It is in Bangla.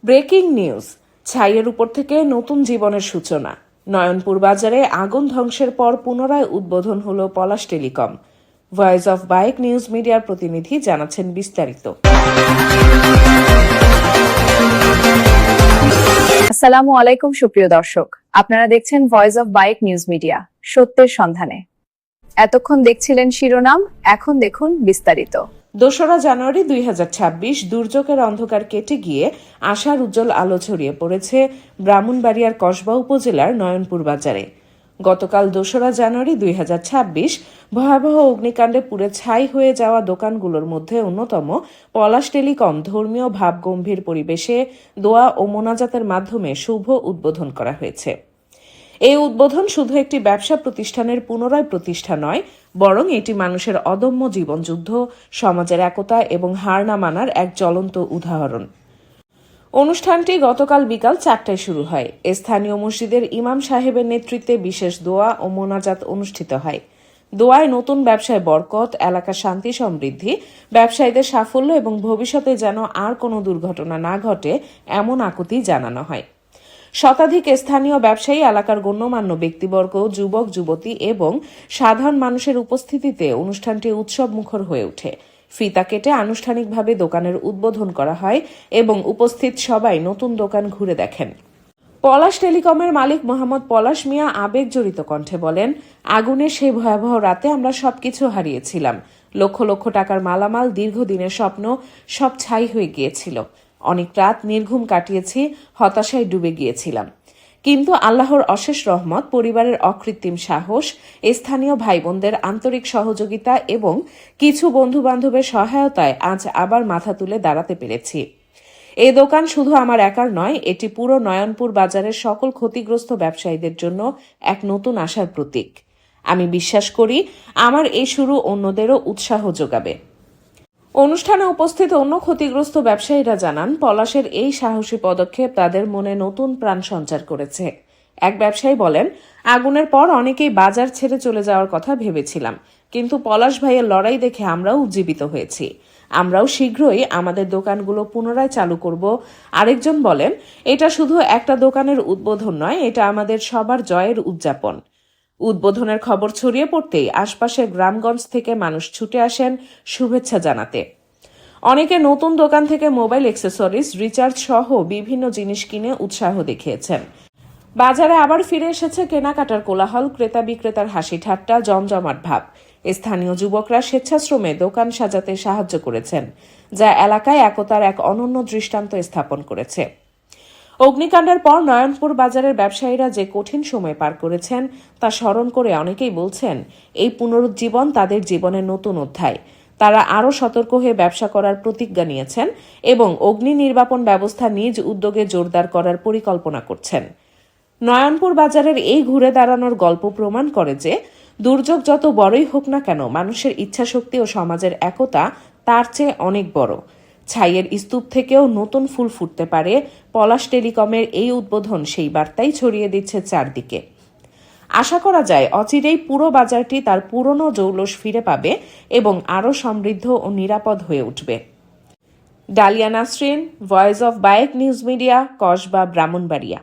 ব্রেকিং নিউজ, ছাইয়ের উপর থেকে নতুন জীবনের সূচনা। নয়নপুর বাজারে আগুন ধ্বংসের পর পুনরায় উদ্বোধন হল Palash telecom. Voice of bike news মিডিয়ার প্রতিনিধি জানাচ্ছেন বিস্তারিত। আসসালামু আলাইকুম সুপ্রিয় দর্শক, আপনারা দেখছেন voice of bike news media, সত্যের সন্ধানে। এতক্ষণ দেখছিলেন শিরোনাম, এখন দেখুন বিস্তারিত। 2রা জানুয়ারি 2026 দুর্যোগের অন্ধকার কেটে গিয়ে আশার উজ্জ্বল আলো ছড়িয়ে পড়েছে ব্রাহ্মণবাড়িয়ার কসবা উপজেলার নয়নপুর বাজারে। গতকাল 2রা জানুয়ারি 2026 ভয়াবহ অগ্নিকাণ্ডে পুড়ে ছাই হয়ে যাওয়া দোকানগুলোর মধ্যে অন্যতম পলাশ টেলিকম ধর্মীয় ভাবগম্ভীর পরিবেশে দোয়া ও মোনাজাতের মাধ্যমে শুভ উদ্বোধন করা হয়েছে। এই উদ্বোধন শুধু একটি ব্যবসা প্রতিষ্ঠানের পুনরায় প্রতিষ্ঠা নয়, বরং এটি মানুষের অদম্য জীবনযুদ্ধ, সমাজের একতা এবং হার না মানার এক জ্বলন্ত উদাহরণ। অনুষ্ঠানটি গতকাল বিকাল 4টায় শুরু হয়। স্থানীয় মসজিদের ইমাম সাহেবের নেতৃত্বে বিশেষ দোয়া ও মোনাজাত অনুষ্ঠিত হয়। দোয়ায় নতুন ব্যবসায় বরকত, এলাকার শান্তি সমৃদ্ধি, ব্যবসায়ীদের সাফল্য এবং ভবিষ্যতে যেন আর কোনো দুর্ঘটনা না ঘটে এমন আকুতি জানানো হয়। শতাধিক স্থানীয় ব্যবসায়ী, এলাকার গণ্যমান্য ব্যক্তিবর্গ, যুবক যুবতী এবং সাধারণ মানুষের উপস্থিতিতে অনুষ্ঠানটি উৎসব মুখর হয়ে ওঠে। ফিতা কেটে আনুষ্ঠানিকভাবে দোকানের উদ্বোধন করা হয় এবং উপস্থিত সবাই নতুন দোকান ঘুরে দেখেন। পলাশ টেলিকমের মালিক মোহাম্মদ পলাশ মিয়া আবেগ জড়িত কণ্ঠে বলেন, আগুনের সেই ভয়াবহ রাতে আমরা সবকিছু হারিয়েছিলাম। লক্ষ লক্ষ টাকার মালামাল, দীর্ঘদিনের স্বপ্ন সব ছাই হয়ে গিয়েছিল। অনেক রাত নির্ঘুম কাটিয়েছি, হতাশায় ডুবে গিয়েছিলাম। কিন্তু আল্লাহর অশেষ রহমত, পরিবারের অকৃত্রিম সাহস, স্থানীয় ভাই বোনদের আন্তরিক সহযোগিতা এবং কিছু বন্ধু বান্ধবের সহায়তায় আজ আবার মাথা তুলে দাঁড়াতে পেরেছি। এই দোকান শুধু আমার একার নয়, এটি পুরো নয়নপুর বাজারের সকল ক্ষতিগ্রস্ত ব্যবসায়ীদের জন্য এক নতুন আশার প্রতীক। আমি বিশ্বাস করি আমার এই শুরু অন্যদেরও উৎসাহ যোগাবে। অনুষ্ঠানে উপস্থিত অন্য ক্ষতিগ্রস্ত ব্যবসায়ীরা জানান, পলাশের এই সাহসী পদক্ষেপ তাদের মনে নতুন প্রাণ সঞ্চার করেছে। এক ব্যবসায়ী বলেন, আগুনের পর অনেকেই বাজার ছেড়ে চলে যাওয়ার কথা ভেবেছিলাম, কিন্তু পলাশ ভাইয়ের লড়াই দেখে আমরাও উজ্জীবিত হয়েছি। আমরাও শীঘ্রই আমাদের দোকানগুলো পুনরায় চালু করব। আরেকজন বলেন, এটা শুধু একটা দোকানের উদ্বোধন নয়, এটা আমাদের সবার জয়ের উদযাপন। উদ্বোধনের খবর ছড়িয়ে পড়তেই আশপাশের গ্রামগঞ্জ থেকে মানুষ ছুটে আসেন শুভেচ্ছা জানাতে। অনেকে নতুন দোকান থেকে মোবাইল অ্যাক্সেসরিজ, রিচার্জ সহ বিভিন্ন জিনিস কিনে উৎসাহ দেখিয়েছেন। বাজারে আবার ফিরে এসেছে কেনাকাটার কোলাহল, ক্রেতা বিক্রেতার হাসি ঠাট্টা, জমজমাট ভাব। স্থানীয় যুবকরা স্বেচ্ছাশ্রমে দোকান সাজাতে সাহায্য করেছেন, যা এলাকায় একতার এক অনন্য দৃষ্টান্ত স্থাপন করেছে। অগ্নিকাণ্ডের পর নয়নপুর বাজারের ব্যবসায়ীরা যে কঠিন সময় পার করেছেন তা স্মরণ করে অনেকেই বলছেন, এই পুনরুজ্জীবন তাদের জীবনের নতুন অধ্যায়। তারা আরও সতর্ক হয়ে ব্যবসা করার প্রতিজ্ঞা নিয়েছেন এবং অগ্নি নির্বাপন ব্যবস্থা নিজ উদ্যোগে জোরদার করার পরিকল্পনা করছেন। নয়নপুর বাজারের এই ঘুরে দাঁড়ানোর গল্প প্রমাণ করে যে, দুর্যোগ যত বড়ই হোক না কেন, মানুষের ইচ্ছাশক্তি ও সমাজের একতা তার চেয়ে অনেক বড়। ছাইয়ের স্তূপ থেকেও নতুন ফুল ফুটতে পারে। পলাশ টেলিকমের এই উদ্বোধন সেই বার্তাই ছড়িয়ে দিচ্ছে চারদিকে। আশা করা যায় অচিরেই পুরো বাজারটি তার পুরনো জৌলস ফিরে পাবে এবং আরও সমৃদ্ধ ও নিরাপদ হয়ে উঠবে। Dahlia Nasrin, voice of bike news media, Kasba, Brahmanbaria.